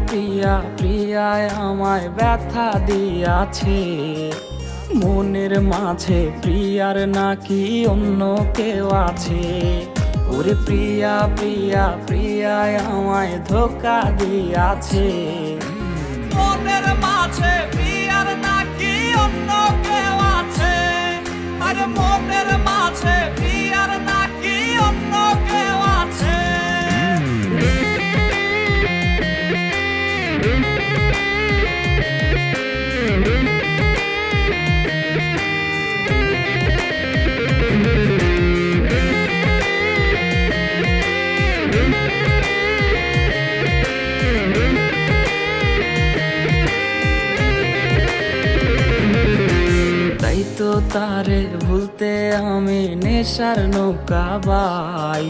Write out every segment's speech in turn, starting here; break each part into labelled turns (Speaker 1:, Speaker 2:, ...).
Speaker 1: প্রিয়া প্রিয়ায় আমায় ব্যথা দিয়াছে। মনের মাঝে প্রিয়ার নাকি অন্য কেউ আছে। ওরে প্রিয়া প্রিয়া প্রিয়ায় আমায় ধোঁকা দিয়াছে।
Speaker 2: মনের মাঝে প্রিয়ার নাকি অন্য কেউ আছে। আরে মনের মাঝে প্রিয়ার নাকি অন্য কেউ আছে।
Speaker 1: তাই তো তারে ভুলতে আমি নেশার নৌকা বাই।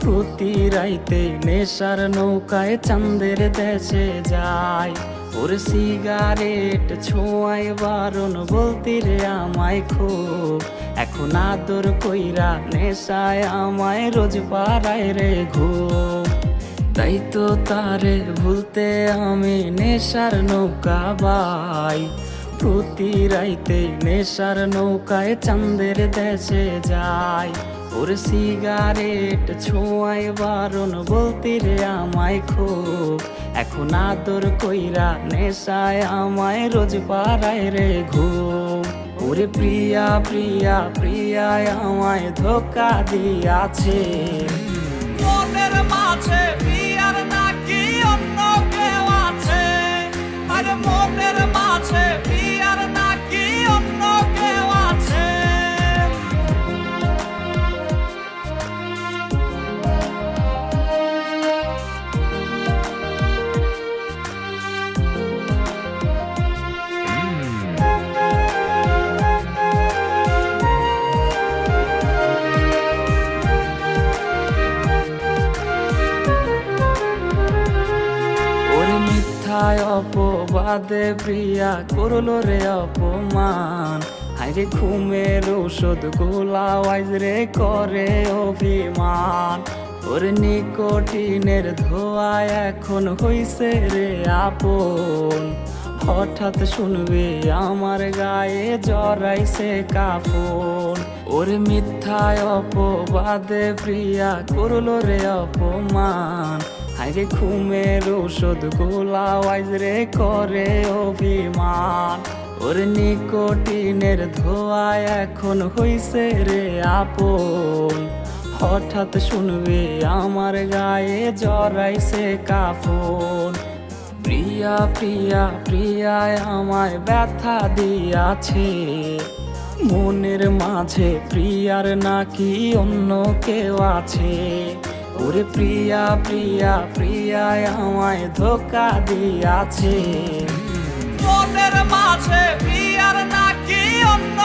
Speaker 1: প্রতি রাইতে নেশার নৌকায় চাঁদের দেশে যাই। ওর সিগারেট ছোঁয়ায় বারণ বলতি রে আমায় খুব। এখন আদর কইরা নেশায় আমায় রোজ পাড়ায় রে ঘুম। তাই তো তারে ভুলতে আমি নেশার নৌকা বাই। প্রতি রাইতে নেশার নৌকায় চাঁদের দেশে যাই। ওর সিগারেট ছোঁয়ায় বারণ বলতি রে আমায় খুব। এখন আদর কইরা নেশায় আমায় রোজ পাড়ায় রে ঘুম। ওরে প্রিয়া প্রিয়া প্রিয়ায় আমায় ধোঁকা দিয়াছে।
Speaker 2: মনের মাঝে প্রিয়ার নাকি অন্য কেউ আছে। আরে মনের মাঝে প্রিয়ার নাকি অন্য কেউ আছে।
Speaker 1: ওরে মিথ্যায় অপবাদে প্রিয়া করলো রে অপমান। হাইরে ঘুমের ঔষধ গোলা ওয়াইজ রে করে অভিমান। ওরে নিকোটিনের ধোঁয়ায় এখন হইছে রে আপন। হঠাৎ শুনবে আমার গায়ে জড়াইছে কাফন। ওরে মিথ্যায় অপবাদে প্রিয়া করলো রে অপমান। হাইরে ঘুমের ঔষধ গোলা ওয়াইজ রে করে অভিমান। ওর নিকোটিনের ধোঁয়ায় এখন হইছে রে আপন। হঠাৎ শুনবে আমার গায়ে জড়াইছে কাফন। প্রিয়া প্রিয়া প্রিয়ায় আমায় ব্যথা দিয়াছে। মনের মাঝে প্রিয়ার নাকি অন্য কেউ আছে। ওরে প্রিয়া প্রিয়া প্রিয়ায় আমায় ধোঁকা দিয়াছে।
Speaker 2: মনের মাঝে প্রিয়ার নাকি অন্য